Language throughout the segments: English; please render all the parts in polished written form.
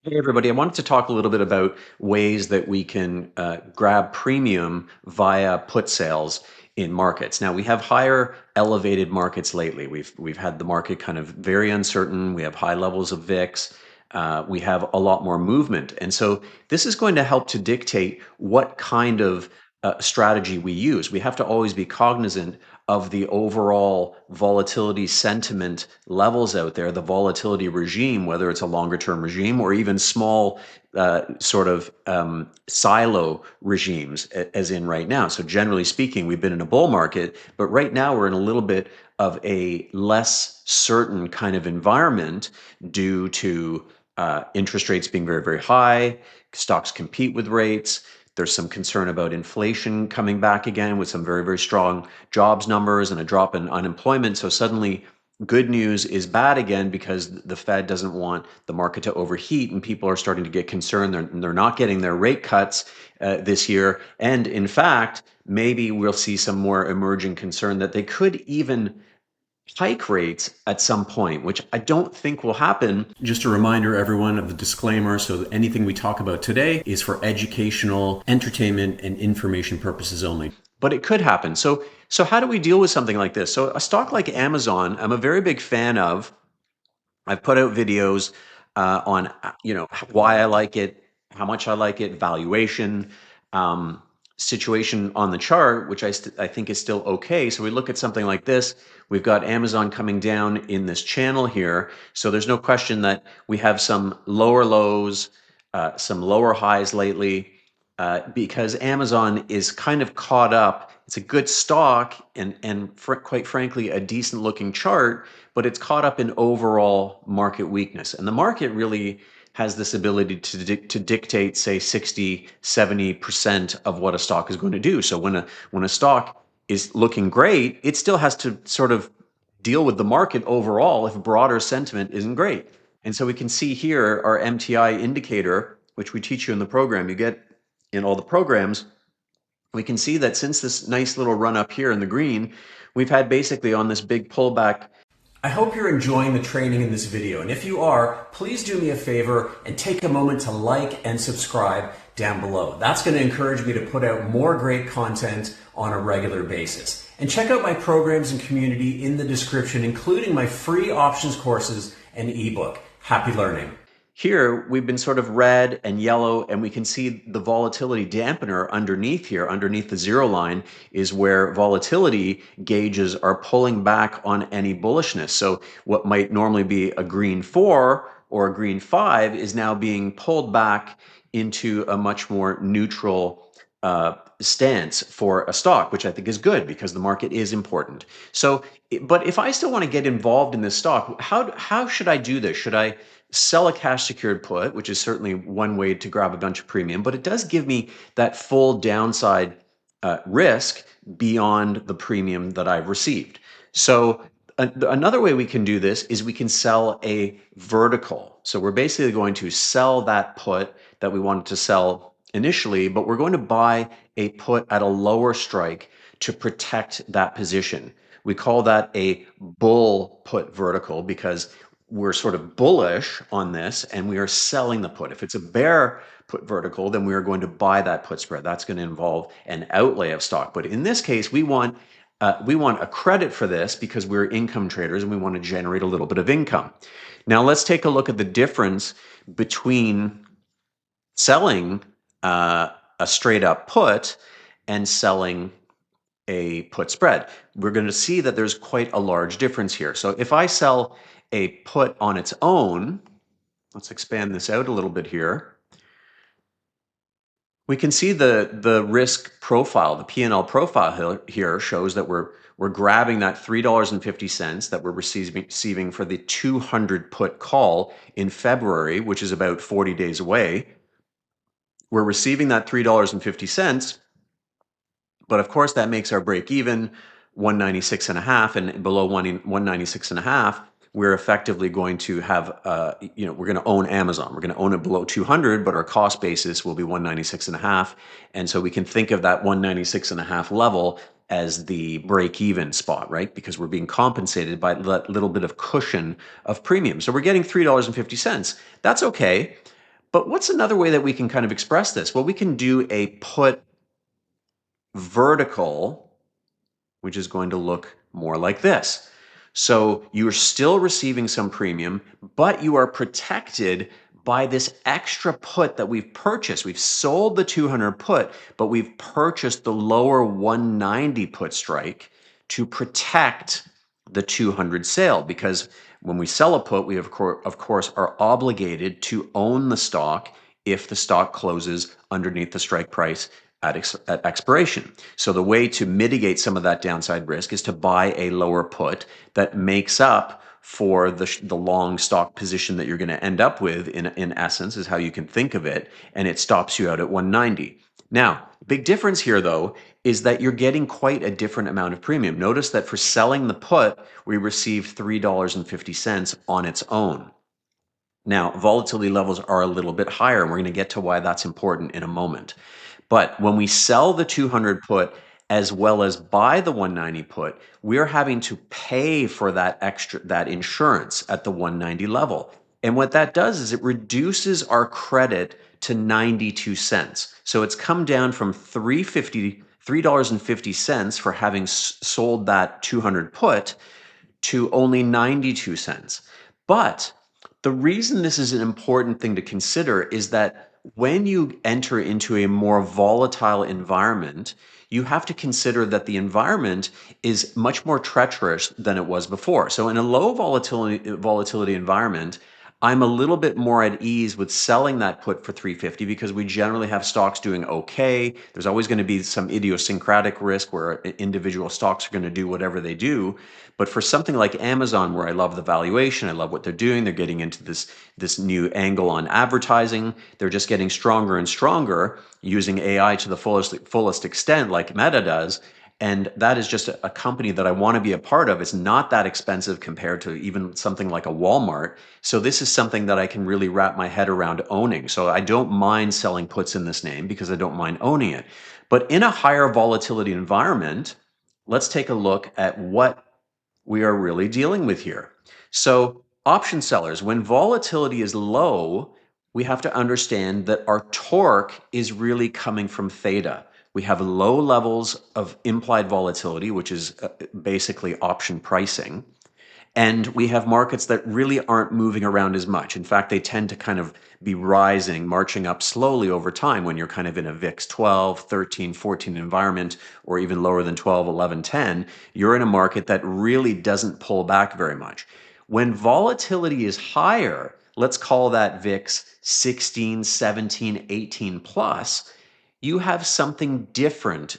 Hey everybody, I wanted to talk a little bit about ways that we can grab premium via put sales in markets. Now we have higher elevated markets lately. We've had the market kind of very uncertain. We have high levels of VIX. We have a lot more movement, and so this is going to help to dictate what kind of strategy we use. We have to always be cognizant of the overall volatility sentiment levels out there, the volatility regime, whether it's a longer term regime or even small silo regimes, as in right now. So, generally speaking, we've been in a bull market, but right now we're in a little bit of a less certain kind of environment due to interest rates being very, very high. Stocks compete with rates. There's some concern about inflation coming back again with some very, very strong jobs numbers and a drop in unemployment. So suddenly, good news is bad again because the Fed doesn't want the market to overheat, and people are starting to get concerned. They're not getting their rate cuts this year. And in fact, maybe we'll see some more emerging concern that they could even hike rates at some point, which I don't think will happen. Just a reminder, everyone, of the disclaimer. So that anything we talk about today is for educational, entertainment, and information purposes only. But it could happen. So how do we deal with something like this? So a stock like Amazon, I'm a very big fan of. I've put out videos on why I like it, how much I like it, valuation, situation on the chart, which I think is still okay. So we look at something like this. We've got Amazon coming down in this channel here. So there's no question that we have some lower lows, some lower highs lately, because Amazon is kind of caught up. It's a good stock and quite frankly, a decent looking chart, but it's caught up in overall market weakness. And the market really has this ability to dictate, say, 60, 70% of what a stock is going to do. So when a stock is looking great, it still has to sort of deal with the market overall if broader sentiment isn't great. And so we can see here our MTI indicator, which we teach you in the program. You get in all the programs, we can see that since this nice little run up here in the green, we've had basically on this big pullback. I hope you're enjoying the training in this video, and if you are, please do me a favor and take a moment to like and subscribe down below. That's going to encourage me to put out more great content on a regular basis. And check out my programs and community in the description, including my free options courses and ebook. Happy learning. Here, we've been sort of red and yellow, and we can see the volatility dampener underneath here, underneath the zero line, is where volatility gauges are pulling back on any bullishness. So what might normally be a green 4 or a green 5 is now being pulled back into a much more neutral stance for a stock, which I think is good because the market is important. So, but if I still want to get involved in this stock, how should I do this? Should I sell a cash secured put, which is certainly one way to grab a bunch of premium, but it does give me that full downside risk beyond the premium that I've received. So another way we can do this is we can sell a vertical. So we're basically going to sell that put that we wanted to sell initially, but we're going to buy a put at a lower strike to protect that position. We call that a bull put vertical because we're sort of bullish on this and we are selling the put. If it's a bear put vertical, then we are going to buy that put spread. That's going to involve an outlay of stock. But in this case, we want a credit for this because we're income traders and we want to generate a little bit of income. Now let's take a look at the difference between selling a straight up put and selling a put spread. We're going to see that there's quite a large difference here. So if I sell a put on its own, let's expand this out a little bit here. We can see the risk profile, the P&L profile here shows that we're grabbing that $3.50 that we're receiving for the 200 put call in February, which is about 40 days away. We're receiving that $3.50, but of course that makes our break even 196.5, and below 196.5, we're effectively going to have, we're going to own Amazon. We're going to own it below 200, but our cost basis will be 196.5. And so we can think of that 196.5 level as the break-even spot, right? Because we're being compensated by that little bit of cushion of premium. So we're getting $3.50. That's okay. But what's another way that we can kind of express this? Well, we can do a put vertical, which is going to look more like this. So you're still receiving some premium, but you are protected by this extra put that we've purchased. We've sold the 200 put, but we've purchased the lower 190 put strike to protect the 200 sale, because when we sell a put, we of course are obligated to own the stock if the stock closes underneath the strike price at expiration. So the way to mitigate some of that downside risk is to buy a lower put that makes up for the long stock position that you're going to end up with, in essence, is how you can think of it, and it stops you out at 190. Now, big difference here, though, is that you're getting quite a different amount of premium. Notice that for selling the put, we receive $3.50 on its own. Now, volatility levels are a little bit higher, and we're going to get to why that's important in a moment. But when we sell the 200 put as well as buy the 190 put, we're having to pay for that insurance at the 190 level. And what that does is it reduces our credit to 92 cents. So it's come down from $3.50 for having sold that 200 put to only 92 cents. But the reason this is an important thing to consider is that when you enter into a more volatile environment, you have to consider that the environment is much more treacherous than it was before. So in a low volatility environment, I'm a little bit more at ease with selling that put for 350 because we generally have stocks doing okay. There's always going to be some idiosyncratic risk where individual stocks are going to do whatever they do. But for something like Amazon, where I love the valuation, I love what they're doing, they're getting into this new angle on advertising. They're just getting stronger and stronger using AI to the fullest extent, like Meta does. And that is just a company that I want to be a part of. It's not that expensive compared to even something like a Walmart. So this is something that I can really wrap my head around owning. So I don't mind selling puts in this name because I don't mind owning it. But in a higher volatility environment, let's take a look at what we are really dealing with here. So option sellers, when volatility is low, we have to understand that our torque is really coming from theta. We have low levels of implied volatility, which is basically option pricing. And we have markets that really aren't moving around as much. In fact, they tend to kind of be rising, marching up slowly over time when you're kind of in a VIX 12, 13, 14 environment, or even lower than 12, 11, 10. You're in a market that really doesn't pull back very much. When volatility is higher, let's call that VIX 16, 17, 18 plus, you have something different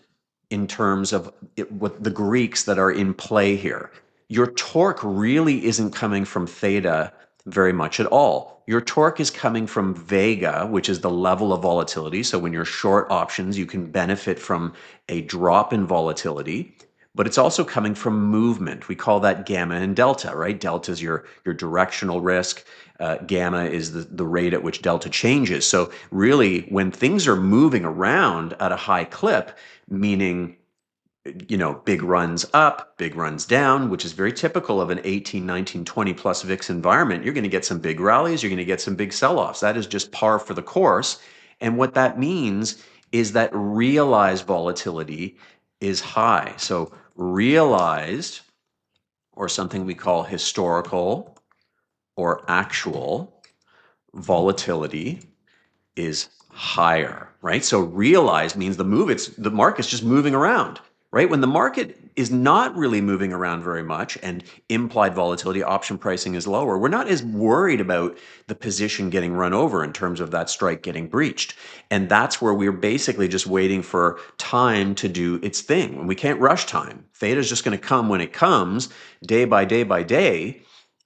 in terms of what the Greeks that are in play here. Your torque really isn't coming from theta very much at all. Your torque is coming from Vega, which is the level of volatility. So when you're short options, you can benefit from a drop in volatility, but it's also coming from movement. We call that gamma and delta, right? Delta is your directional risk. Gamma is the rate at which delta changes. So really, when things are moving around at a high clip, meaning big runs up, big runs down, which is very typical of an 18, 19, 20 plus VIX environment, you're going to get some big rallies, you're going to get some big sell-offs. That is just par for the course. And what that means is that realized volatility is high. So realized, or something we call historical or actual volatility, is higher, right? So realized means the market's just moving around, right? When the market is not really moving around very much and implied volatility, option pricing is lower, we're not as worried about the position getting run over in terms of that strike getting breached. And that's where we're basically just waiting for time to do its thing. And we can't rush time. Theta is just going to come when it comes, day by day by day.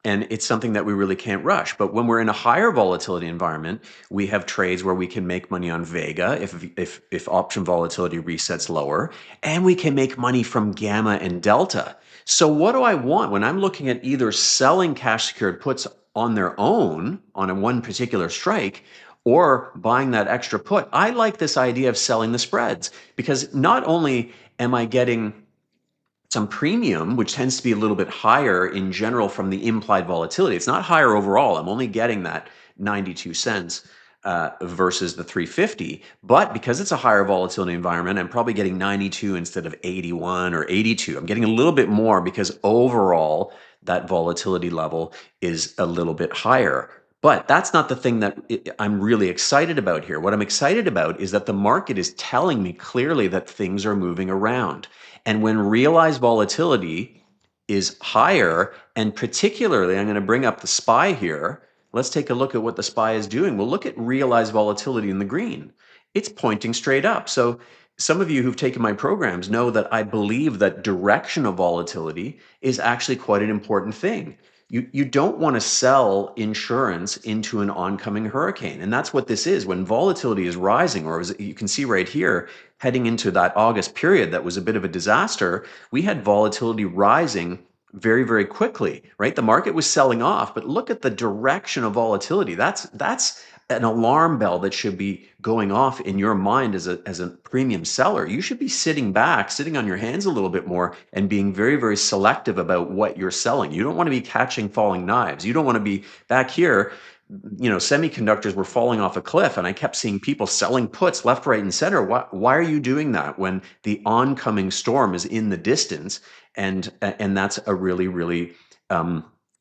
And it's something that we really can't rush. But when we're in a higher volatility environment, we have trades where we can make money on Vega if option volatility resets lower, and we can make money from gamma and delta. So what do I want when I'm looking at either selling cash secured puts on their own on a one particular strike, or buying that extra put? I like this idea of selling the spreads, because not only am I getting some premium, which tends to be a little bit higher in general from the implied volatility. It's not higher overall. I'm only getting that 92 cents versus the 350. But because it's a higher volatility environment, I'm probably getting 92 instead of 81 or 82. I'm getting a little bit more because overall that volatility level is a little bit higher. But that's not the thing that I'm really excited about here. What I'm excited about is that the market is telling me clearly that things are moving around. And when realized volatility is higher, and particularly, I'm going to bring up the SPY here. Let's take a look at what the SPY is doing. We'll look at realized volatility in the green. It's pointing straight up. So some of you who've taken my programs know that I believe that direction of volatility is actually quite an important thing. You don't want to sell insurance into an oncoming hurricane. And that's what this is. When volatility is rising, or as you can see right here, heading into that August period that was a bit of a disaster, we had volatility rising very, very quickly, right? The market was selling off, but look at the direction of volatility. That's an alarm bell that should be going off in your mind as a premium seller. You should be sitting back, sitting on your hands a little bit more and being very, very selective about what you're selling. You don't want to be catching falling knives. You don't want to be back here. Semiconductors were falling off a cliff, and I kept seeing people selling puts left, right, and center. Why are you doing that when the oncoming storm is in the distance, and that's a really, really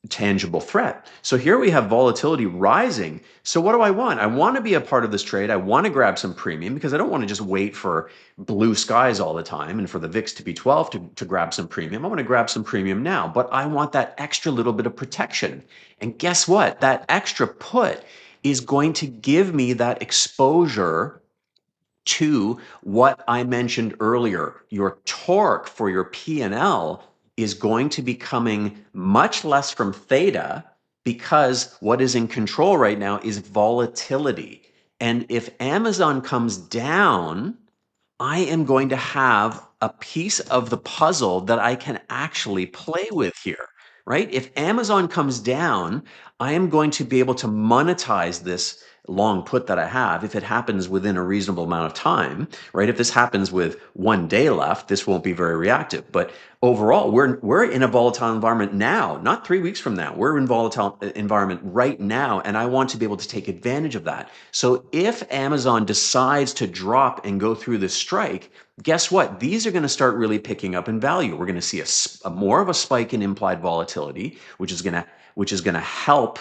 tangible threat? So here we have volatility rising. So what do I want? I want to be a part of this trade. I want to grab some premium because I don't want to just wait for blue skies all the time and for the VIX to be 12 to grab some premium. I want to grab some premium now, but I want that extra little bit of protection. And guess what? That extra put is going to give me that exposure to what I mentioned earlier. Your torque for your P&L is going to be coming much less from theta because what is in control right now is volatility. And if Amazon comes down, I am going to have a piece of the puzzle that I can actually play with here, right? If Amazon comes down, I am going to be able to monetize this long put that I have if it happens within a reasonable amount of time, right? If this happens with 1 day left, this won't be very reactive. But overall, we're in a volatile environment now, not 3 weeks from now. We're in volatile environment right now, and I want to be able to take advantage of that. So if Amazon decides to drop and go through this strike, guess what? These are going to start really picking up in value. We're going to see a more of a spike in implied volatility, which is going to help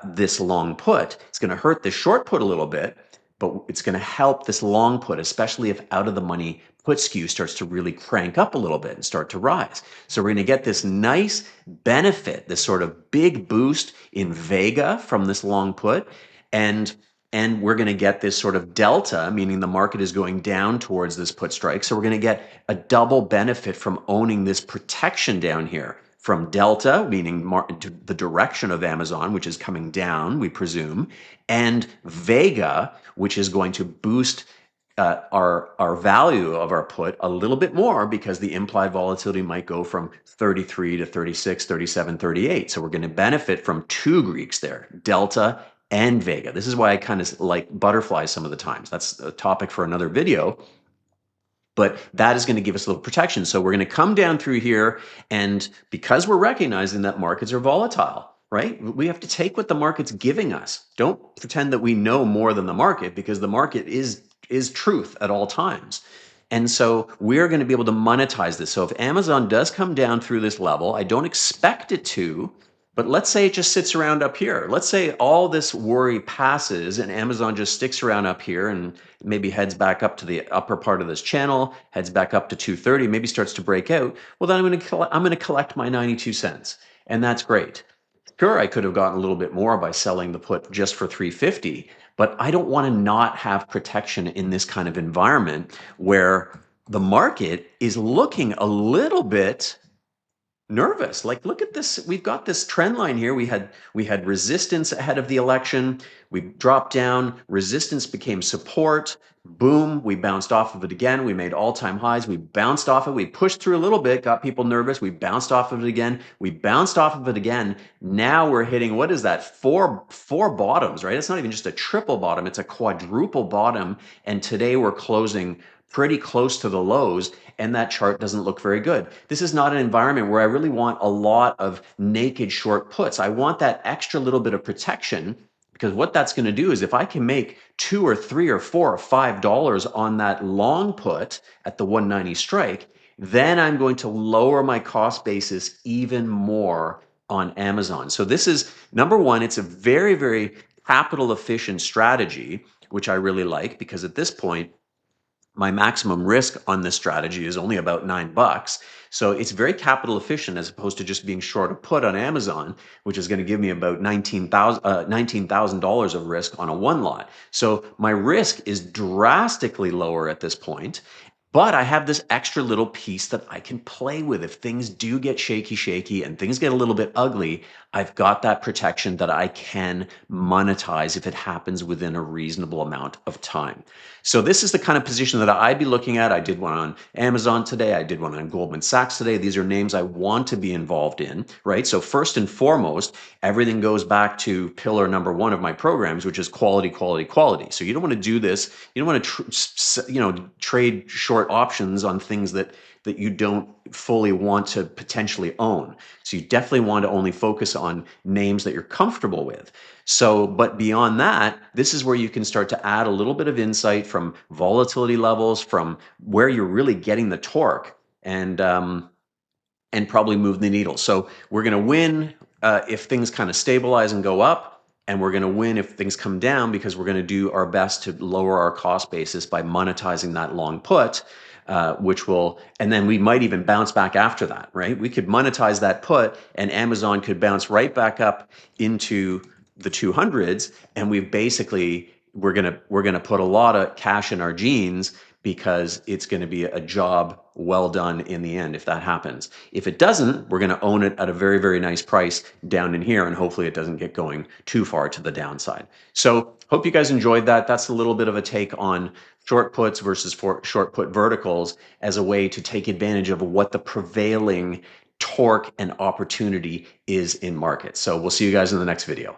this long put. It's going to hurt the short put a little bit, but it's going to help this long put, especially if out of the money put skew starts to really crank up a little bit and start to rise. So we're going to get this nice benefit, this sort of big boost in Vega from this long put, and we're going to get this sort of delta, meaning the market is going down towards this put strike. So we're going to get a double benefit from owning this protection down here. From delta, meaning the direction of Amazon, which is coming down, we presume, and Vega, which is going to boost our value of our put a little bit more because the implied volatility might go from 33 to 36, 37, 38. So we're going to benefit from two Greeks there, delta and Vega. This is why I kind of like butterflies some of the times. That's a topic for another video. But that is going to give us a little protection. So we're going to come down through here. And because we're recognizing that markets are volatile, right? We have to take what the market's giving us. Don't pretend that we know more than the market because the market is truth at all times. And so we're going to be able to monetize this. So if Amazon does come down through this level, I don't expect it to, but let's say it just sits around up here. Let's say all this worry passes and Amazon just sticks around up here and maybe heads back up to the upper part of this channel, heads back up to 230, maybe starts to break out. Well, then I'm going to collect my 92 cents. And that's great. Sure, I could have gotten a little bit more by selling the put just for 350, but I don't want to not have protection in this kind of environment where the market is looking a little bit nervous. Like, look at this. We've got this trend line here. We had resistance ahead of the election. We dropped down. Resistance became support. Boom. We bounced off of it again. We made all-time highs. We bounced off it. We pushed through a little bit, got people nervous. We bounced off of it again. We bounced off of it again. Now we're hitting, what is that? Four bottoms, right? It's not even just a triple bottom. It's a quadruple bottom. And today we're closing pretty close to the lows, and that chart doesn't look very good. This is not an environment where I really want a lot of naked short puts. I want that extra little bit of protection because what that's going to do is if I can make $2 or $3 or $4 or $5 on that long put at the 190 strike, then I'm going to lower my cost basis even more on Amazon. So this is number one, it's a very, very capital efficient strategy, which I really like because at this point, my maximum risk on this strategy is only about $9. So it's very capital efficient as opposed to just being short a put on Amazon, which is going to give me about $19,000 of risk on a one lot. So my risk is drastically lower at this point. But I have this extra little piece that I can play with. If things do get shaky and things get a little bit ugly, I've got that protection that I can monetize if it happens within a reasonable amount of time. So this is the kind of position that I'd be looking at. I did one on Amazon today. I did one on Goldman Sachs today. These are names I want to be involved in, right? So first and foremost, everything goes back to pillar number one of my programs, which is quality, quality, quality. So you don't want to do this. You don't want to, trade short options on things that you don't fully want to potentially own. So you definitely want to only focus on names that you're comfortable with. So, but beyond that, this is where you can start to add a little bit of insight from volatility levels, from where you're really getting the torque, and probably move the needle. So we're going to win if things kind of stabilize and go up, and we're going to win if things come down because we're going to do our best to lower our cost basis by monetizing that long put, which will, and then we might even bounce back after that, right? We could monetize that put, and Amazon could bounce right back up into the 200s, and we're gonna put a lot of cash in our jeans because it's going to be a job well done in the end if that happens. If it doesn't, we're going to own it at a very, very nice price down in here, and hopefully it doesn't get going too far to the downside. So hope you guys enjoyed that. That's a little bit of a take on short puts versus short put verticals as a way to take advantage of what the prevailing torque and opportunity is in markets. So we'll see you guys in the next video.